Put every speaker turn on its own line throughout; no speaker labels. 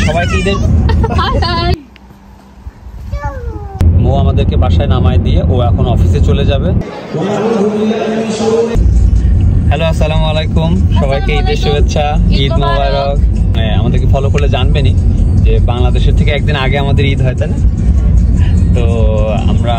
সবাইকে ঈদের মো আমাদেরকে বাসায় নামায় দিয়ে ও এখন অফিসে চলে যাবে। হ্যালো, আসসালামু আলাইকুম, সবাইকে ঈদের শুভেচ্ছা, ঈদ মোবারক। আমাদেরকে ফলো করলে জানবেনই যে বাংলাদেশের থেকে একদিন আগে আমাদের ঈদ হয়, তাই না? তো আমরা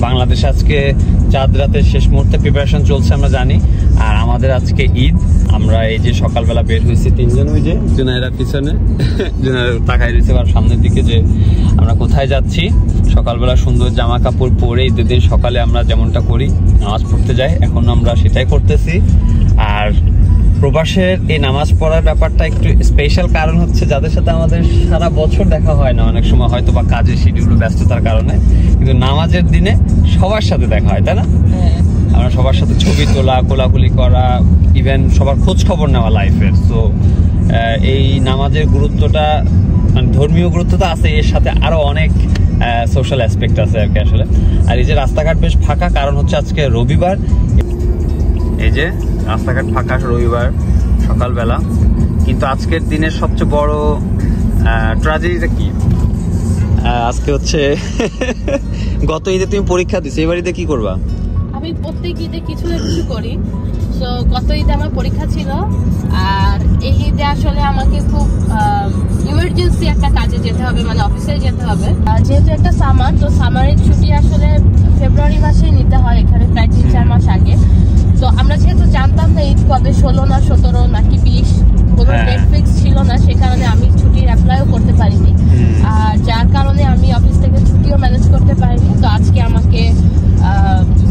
বাংলাদেশে আজকে চাঁদ রাতের শেষ মুহূর্তে প্রিপারেশন চলছে, আমরা জানি। আর আমাদের আজকে ঈদ। আমরা এই যে সকালবেলা বের হয়েছি তিনজন, ওই যে জুনাইরা পিছনে, জুনাইরা তাকাই রয়েছে আর সামনের দিকে যে আমরা কোথায় যাচ্ছি। সকালবেলা সুন্দর জামা কাপড় পরে ঈদের দিন সকালে আমরা যেমনটা করি নামাজ পড়তে যাই, এখন আমরা সেটাই করতেছি। আর প্রবাসের এই নামাজ পড়ার ব্যাপারটা একটু স্পেশাল, কারণ হচ্ছে যাদের সাথে আমাদের সারা বছর দেখা হয় না, অনেক সময় হয়তো বা কাজের শিডিউল ব্যস্ততার কারণে, কিন্তু নামাজের দিনে সবার সাথে দেখা হয়, তাই না? আমরা সবার সাথে ছবি তোলা, কোলাকুলি করা, ইভেন সবার খোঁজ খবর নেওয়া লাইফের। তো এই নামাজের গুরুত্বটা, মানে ধর্মীয় গুরুত্ব তো আছে, এর সাথে আরো অনেক সোশ্যাল অ্যাসপেক্ট আছে আর কি আসলে। আর এই যে রাস্তাঘাট বেশ ফাঁকা, কারণ হচ্ছে আজকে রবিবার। এই যে রাস্তাঘাট ফাঁকা রবিবার সকালবেলা। কিন্তু আজকের দিনের সবচেয়ে বড় ট্র্যাজেডিটা কি? আজকে হচ্ছে গত ঈদে তুমি পরীক্ষা দিছো, এবার ঈদে কি করবা?
আমি প্রত্যেক ঈদে কিছু না কিছু করি। তো গত ঈদে আমার পরীক্ষা ছিল, আর এই ঈদে আসলে আমাকে খুব ইমার্জেন্সি একটা কাজে যেতে হবে, মানে অফিসে যেতে হবে। যেহেতু একটা সামার, তো সামারের ছুটি আসলে ফেব্রুয়ারি মাসে নিতে হয় এখানে, প্রায় 3-4 মাস আগে। তো আমরা যেহেতু জানতাম না ঈদ কবে, 16 না 17 নাকি 20, কোনো ডেট ফিক্স ছিল না, সে কারণে আমি ছুটির অ্যাপ্লাইও করতে পারিনি। আর যার কারণে আমি অফিস থেকে ছুটিও ম্যানেজ করতে পারিনি। তো আজকে আমাকে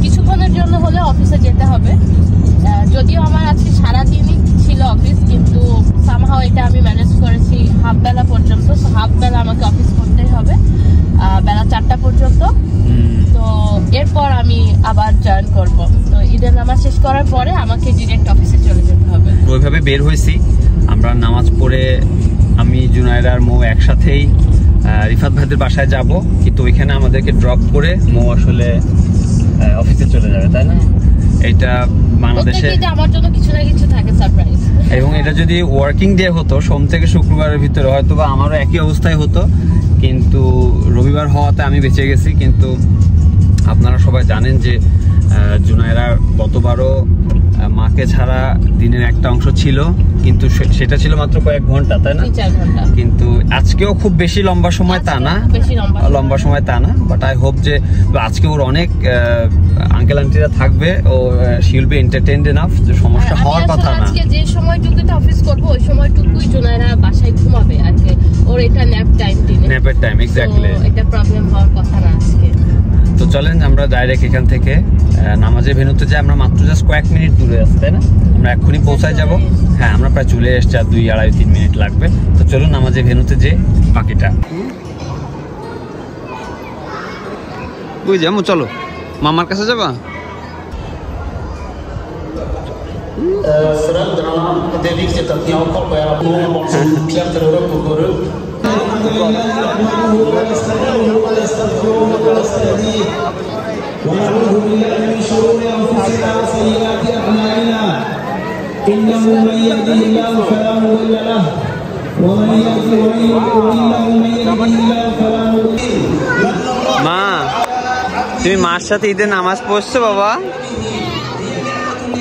কিছুক্ষণের জন্য হলে অফিসে যেতে হবে। যদিও আমার আজকে সারাদিনই ছিল অফিস, কিন্তু সামহাও এটা আমি ম্যানেজ করেছি হাফ বেলা পর্যন্ত। তো হাফ বেলা আমাকে অফিস করতেই হবে, বেলা 4টা পর্যন্ত। তো এরপর আমি আবার জয়েন করব। তো ঈদের নামাজ শেষ করার পরে আমাকে ডিরেক্ট অফিসে চলে যেতে হবে।
ওইভাবে বের হয়েছি আমরা, নামাজ পড়ে আমি জুনাইরা আর মো একসাথেই রিফাত ভাইদের বাসায় যাব, কিন্তু ওইখানে আমাদেরকে ড্রপ করে মো আসলে অফিসে চলে যাবে, তাই না? এটা বাংলাদেশে
আমার জন্য কিছু না কিছু থাকে সারপ্রাইজ।
এবং এটা যদি ওয়ার্কিং ডে হতো, সোম থেকে শুক্রবারের ভিতরে, হয়তো বা আমারও একই অবস্থায় হতো, কিন্তু রবিবার হওয়াতে আমি বেঁচে গেছি। কিন্তু আপনারা সবাই জানেন যে জুনাইরা গতবারও মাকে ছাড়া দিনের একটা অংশ ছিল, কিন্তু সেটা ছিল মাত্র কয়েক ঘন্টা, তাই না?
3-4 ঘন্টা।
কিন্তু আজকেও খুব বেশি লম্বা সময় তা না, লম্বা সময় তা না। বাট আই হোপ যে আজকে ওর অনেক আঙ্কেল আন্টিরা থাকবে, ও she will be entertained enough, যে সমস্যা হওয়ার কথা না।
আজকে যে সময়টুকুতে অফিস করব ওই সময়টুকুই জুনাইরা বাসায় ঘুমাবে আর কি, ওর এটা ন্যাপ টাইম,
ন্যাপের টাইম, এক্স্যাক্টলি।
এটা প্রবলেম হওয়ার কথা না আজকে।
তো চলেন আমরা ডাইরেক্ট এখান থেকে নামাজের ভেন্যুতে যাই। আমরা মাত্র জাস্ট কয়েক মিনিট দূরে আছি, তাই না? আমরা এক্ষুনি পৌঁছায় যাব। হ্যাঁ, আমরা প্রায় চলে এসছি, আর 2-2.5-3 মিনিট লাগবে। তো চলুন নামাজের ভেন্যুতে যে বাকিটা বুঝে যাবো। চলো, মামার কাছে যাবা?
ونعوذ بالله من شرور انفسنا وسيئات اعمالنا انه من يهده الله فلا مضل له ومن يضلل فلا مضل له।
মা, তুমি মার সাথে ঈদের নামাজ পড়ছো? বাবা,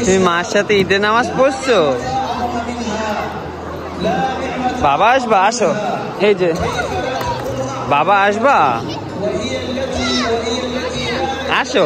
তুমি মার সাথে ঈদের নামাজ পড়ছো? বাবা আসবা? আসো, এই যে বাবা আসবা, আসো।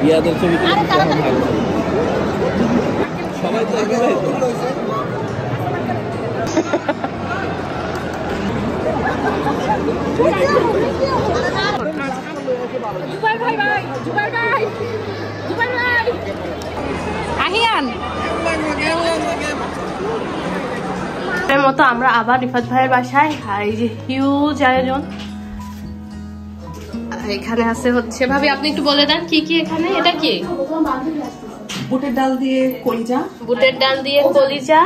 বিয়াদের ছবি সবাই তো আগে যায়
মতো আমরা আবার রিফাত ভাইয়ের বাসায়। আর এই যে হিউজ আয়োজন এখানে আছে হচ্ছে। ভাবি আপনি একটু বলে দেন কি কি এখানে। এটা কি?
বুটের ডাল দিয়ে কলিজা।
বুটের ডাল দিয়ে কলিজা।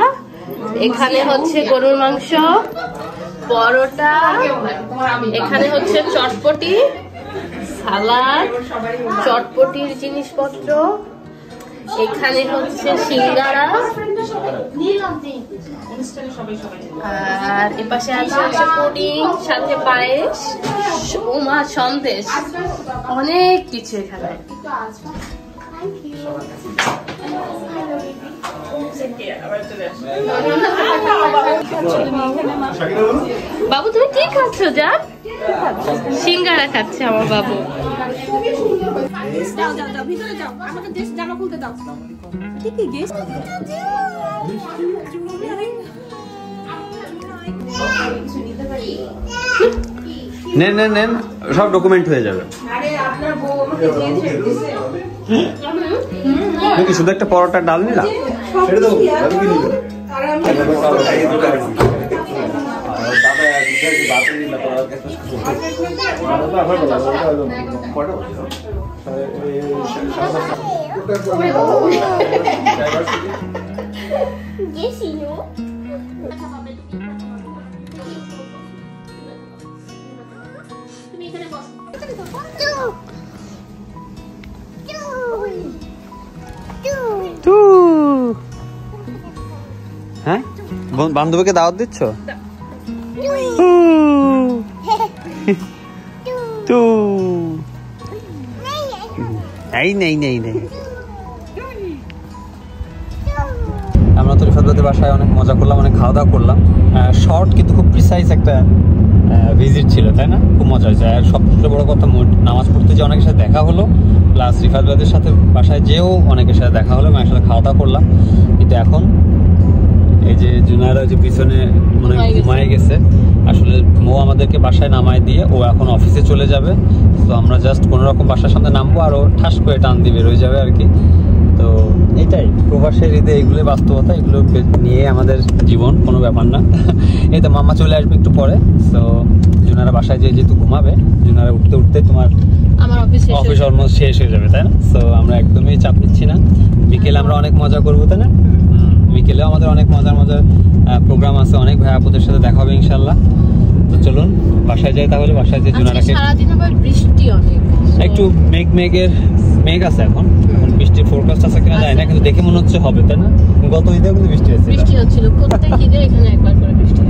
এখানে হচ্ছে গরুর মাংস, পরোটা, এখানে হচ্ছে চটপটি, সালাদ, চটপটির জিনিসপত্র, এখানে হচ্ছে সিঙ্গারা, আর এপাশে আছে হচ্ছে পুডিং, সাথে পায়েস, উমা সন্দেশ, অনেক কিছু এখানে। বাবু তুমি কি খাচ্ছ? যা সিঙ্গারা খাচ্ছে আমার বাবু।
নেন নেন নেন, সব ডকুমেন্ট হয়ে যাবে। তুমি শুধু একটা পরোটা ডাল নিলা? হ্যাঁ, বান্ধবীকে দাওয়াত দিচ্ছ? আমরা তো রিফাত ভাইদের বাসায় অনেক মজা করলাম, অনেক খাওয়া দাওয়া করলাম। শর্ট কিন্তু খুব প্রিসাইজ একটা ভিজিট ছিল, তাই না? খুব মজা হয়েছে। আর সবচেয়ে বড় কথা, নামাজ পড়তে যে অনেকের সাথে দেখা হলো, প্লাস রিফাত ভাইদের সাথে বাসায় যেও অনেকের সাথে দেখা হলো, মায়ের সাথে খাওয়া দাওয়া করলাম। কিন্তু এখন এই যে জুনায়রা যে পিছনে মনে হয় ঘুমায় গেছে। আসলে মো আমাদেরকে বাসায় নামায় দিয়ে ও এখন অফিসে চলে যাবে। তো আমরা জাস্ট কোনো রকম বাসার সামনে নামবো আর ও ঠাস করে টান দিয়ে বেরোয় যাবে আর কি। তো এটাই প্রবাসের হৃদয়, এগুলোই বাস্তবতা, এগুলো নিয়ে আমাদের জীবন, কোনো ব্যাপার না। এই তো মাম্মা চলে আসবে একটু পরে। তো জুনারা বাসায় যেহেতু ঘুমাবে, জুনারা উঠতে উঠতে তোমার
আমার অফিস
অলমোস্ট শেষ হয়ে যাবে, তাই না? তো আমরা একদমই চাপ নিচ্ছি না। বিকেলে আমরা অনেক মজা করবো, তাই না? বিকেলেও আমাদের অনেক মজার মজার প্রোগ্রাম আছে, অনেক ভাই আপুদের সাথে দেখা হবে ইনশাল্লাহ। তো চলুন বাসায় যাই তাহলে। বাসায় যে জুনারাকে
সারাদিন আবার বৃষ্টি অনেক,
একটু মেঘ আছে এখন বৃষ্টির ফোরকাস্ট আছে কিনা জানি না, কিন্তু দেখে মনে হচ্ছে হবে, তাই না? গত ঈদেও কিন্তু বৃষ্টি
হচ্ছিল, প্রত্যেক ঈদে এখানে একবার করে বৃষ্টি।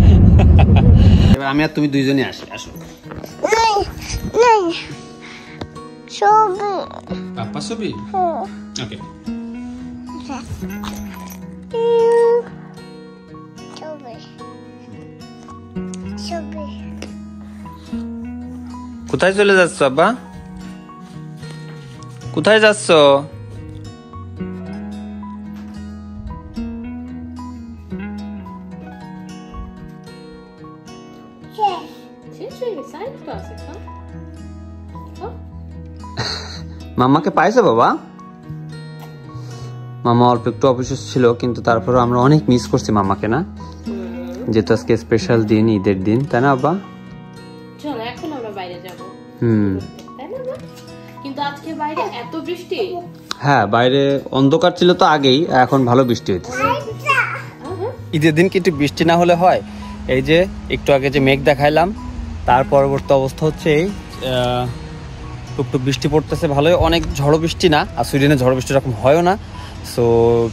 এবার আমি আর তুমি দুইজনই আসি। আসো পাপা ছবি। ওকে, কোথায় চলে যাচ্ছ আব্বা? কোথায় যাচ্ছ? মাম্মাকে পাইছো বাবা? মামা অল্প একটু অবসর ছিল, কিন্তু তারপরেও আমরা অনেক মিস করছি মামাকে, না? যেহেতু আজকে স্পেশাল দিন, ঈদের দিন, তাই না আব্বা?
চলো এখন আমরা বাইরে যাব। তাই না? কিন্তু আজকে বাইরে এত বৃষ্টি।
হ্যাঁ, বাইরে অন্ধকার ছিল তো আগেই, এখন ভালো বৃষ্টি হইতেছে। ঈদের দিন কিন্তু বৃষ্টি না হলে হয়? এই যে একটু আগে যে মেঘ দেখাইলাম, তার পরবর্তী অবস্থা হচ্ছে এই টুকটুক বৃষ্টি পড়তেছে ভালোই, অনেক ঝড় বৃষ্টি না, আর সুইডেনে ঝড় বৃষ্টি এরকম হয়ও না। সো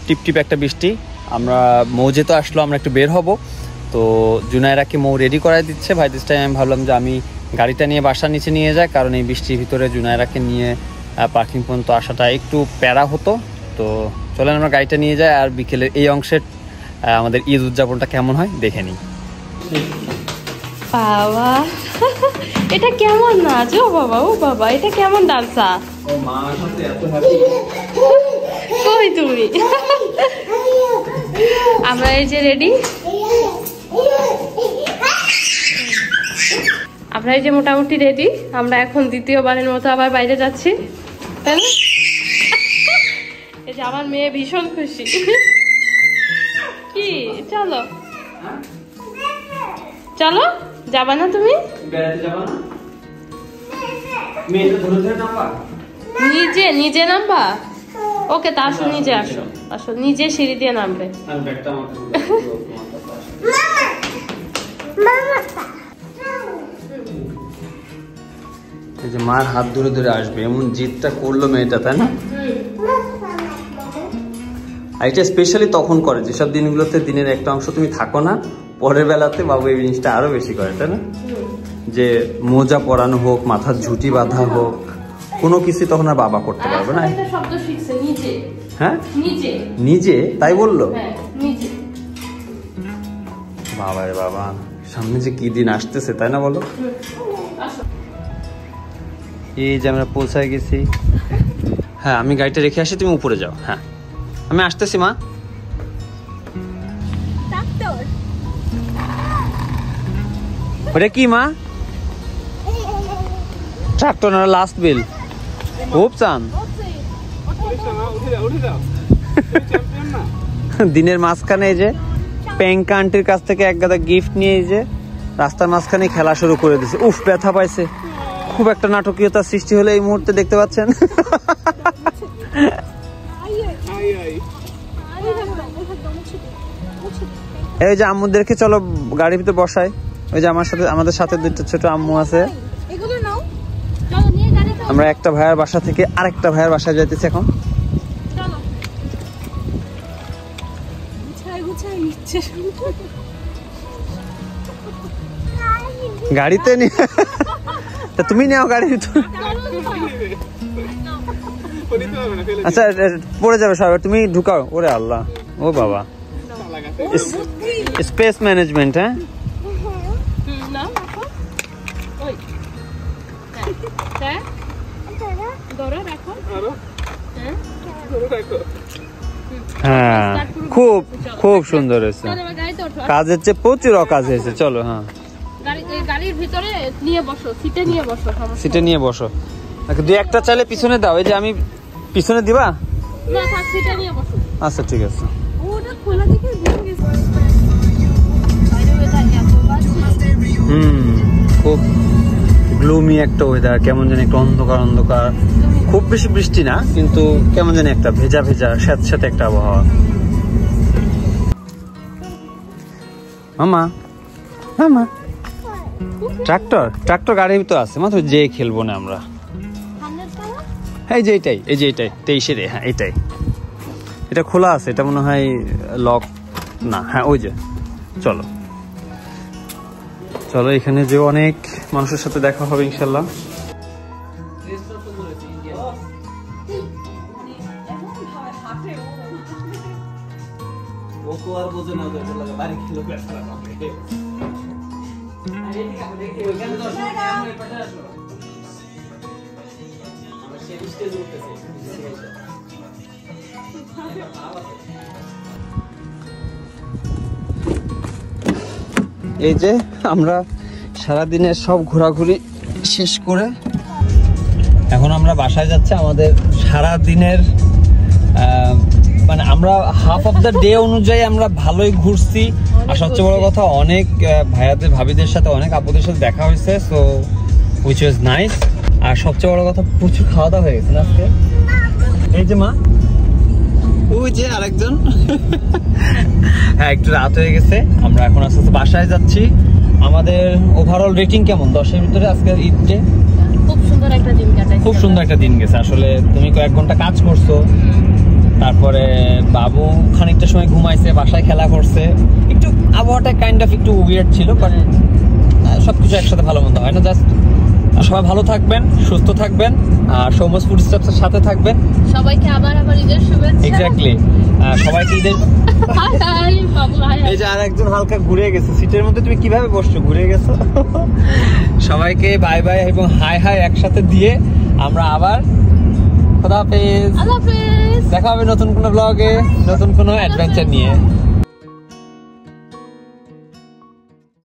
টিপ টিপ একটা বৃষ্টি। আমরা মৌ যেহেতু আসলো, আমরা একটু বের হব, তো জুনায়রাকে মৌ রেডি করাই দিচ্ছে। ভাই দিস টাইম আমি ভাবলাম যে আমি গাড়িটা নিয়ে বাসার নিচে নিয়ে যাই, কারণ এই বৃষ্টির ভিতরে জুনায়রাকে নিয়ে পার্কিং পর্যন্ত আসাটা একটু প্যারা হতো। তো চলেন আমরা গাড়িটা নিয়ে যাই, আর বিকেলের এই অংশের আমাদের ঈদ উদযাপনটা কেমন হয় দেখে নিই।
বাবা এটা কেমন নাচ? ও বাবা, ও বাবা, এটা কেমন ডান্সা? কই তুমি? আমরা এই যে রেডি, আমরা এই যে মোটামুটি রেডি। আমরা এখন দ্বিতীয়বারের মতো আবার বাইরে যাচ্ছি, তাই না? এই যে আমার মেয়ে ভীষণ খুশি। কি চলো চলো, যাবা না তুমি? নিজে নিজে নামবা? ওকে, তা আসো, নিজে আসো, আসো, নিজে সিঁড়ি দিয়ে নামবে।
এই যে মার হাত ধরে ধরে আসবে, এমন জিদটা করলো মেয়েটা, তাই না? আর এটা স্পেশালি তখন করে যেসব দিনগুলোতে দিনের একটা অংশ তুমি থাকো না, পরের বেলাতে বাবু এই জিনিসটা আরো বেশি করে, তাই না? যে মোজা পরানো হোক, মাথার ঝুঁটি বাঁধা হোক, কোনো কিছু তখন আর বাবা করতে পারবে না। হ্যাঁ, নিজে, তাই বললো? বাবা রে বাবা, সামনে যে কি দিন আসতেছে, তাই না বলো? এই যে আমরা পৌঁছায় গেছি। হ্যাঁ, আমি গাড়িটা রেখে আসি, তুমি উপরে যাও। হ্যাঁ, আমি আসতেছি মা। ওটা কি মা? ট্রাক্টর না লাস্ট বিল? খুব চান দিনের মাঝখানে এই যে প্যাঙ্কা আন্টির কাছ থেকে এক গাদা গিফট নিয়ে এই যে রাস্তার মাঝখানে খেলা শুরু করে দিয়েছে। উফ, ব্যথা পাইছে। খুব একটা নাটকীয়তার সৃষ্টি হলো এই মুহূর্তে, দেখতে পাচ্ছেন। এই যে আম্মুদেরকে চলো গাড়ির ভিতরে বসাই। ওই যে আমাদের সাথে দুটো ছোট আম্মু আছে। আমরা একটা ভাইয়ের বাসা থেকে আরেকটা ভাইয়ের বাসায় যাইতেছি এখন। গাড়িতে তুমি নেও গাড়ির ভিতরে। আচ্ছা, পড়ে যাবে সবাই, তুমি ঢুকাও। ওরে আল্লাহ, ও বাবা, স্পেস ম্যানেজমেন্ট। হ্যাঁ, হ্যাঁ, খুব খুব সুন্দর হয়েছে। কাজের চেয়ে প্রচুর অকাজ হয়েছে। চলো, হ্যাঁ,
গাড়ির ভিতরে নিয়ে বসো, সিটে নিয়ে বসো,
সিটে নিয়ে বসো। দুই একটা চাইলে পিছনে দাও। এই যে আমি পিছনে দিবা?
না, থাক, সিটে নিয়ে বসো।
আচ্ছা, ঠিক আছে।
ওটা খোলা দেখে
খুব গ্লুমি একটা ওয়েদার, কেমন যেন একটা অন্ধকার অন্ধকার, খুব বেশি বৃষ্টি না, কিন্তু কেমন যেন একটা ভেজা ভেজা স্যাঁতস্যাঁতে একটা আবহাওয়া। মামা, মামা, ট্রাক্টর গাড়ির ভিতরে আছে, মাত্র যে খেলবো না আমরা। এই যে এটাই 23-এর। হ্যাঁ, এটাই, এটা খোলা আছে, এটা মনে হয় লক না। হ্যাঁ, ওই যে, চলো চলো, এখানে যে অনেক মানুষের সাথে দেখা হবে ইনশাল্লাহ। এই যে আমরা সারাদিনের সব ঘোরাঘুরি শেষ করে এখন আমরা বাসায় যাচ্ছি। আমাদের সারাদিনের মানে আমরা হাফ অফ দ্য ডে অনুযায়ী আমরা ভালোই ঘুরছি। আর সবচেয়ে বড় কথা অনেক ভাইয়াদের ভাবিদের সাথে অনেক আপুদের সাথে দেখা হয়েছে, সো হুইচ ওয়াজ নাইস। আর সবচেয়ে বড় কথা প্রচুর খাওয়া দাওয়া হয়ে গেছে না আজকে। এই যে মা, ওই যে আরেকজন। হ্যাঁ, একটু রাত হয়ে গেছে, আমরা এখন আস্তে আস্তে বাসায় যাচ্ছি। আমাদের ওভারঅল রেটিং কেমন 10-এর ভিতরে আজকের ঈদ ডে?
খুব সুন্দর একটা দিন কাটাইছি।
খুব সুন্দর একটা দিন গেছে আসলে। তুমি কয়েক ঘন্টা কাজ করছো, তারপরে বাবু খানিকটা সময় ঘুমাইছে, বাসায় খেলা করছে, একটু আবহাওয়াটা কাইন্ড অফ একটু উইয়ার্ড ছিল, বাট সবকিছু একসাথে ভালো মন্দ হয় না। জাস্ট সবাই ভালো থাকবেন, সুস্থ থাকবেন, আর সৌম্য ফুডস্টেপস এর সাথে থাকবেন।
সবাইকে আবার ঈদের শুভেচ্ছা।
এক্স্যাক্টলি, সবাইকে ঈদের। এই যে আরেকজন হালকা ঘুরে গেছে সিটের মধ্যে, তুমি কিভাবে বসছো? ঘুরে গেছো। সবাইকে বাই বাই এবং হাই হাই একসাথে দিয়ে আমরা আবার খোদা হাফেজ। দেখা হবে নতুন কোনো ব্লগে, নতুন কোনো অ্যাডভেঞ্চার নিয়ে।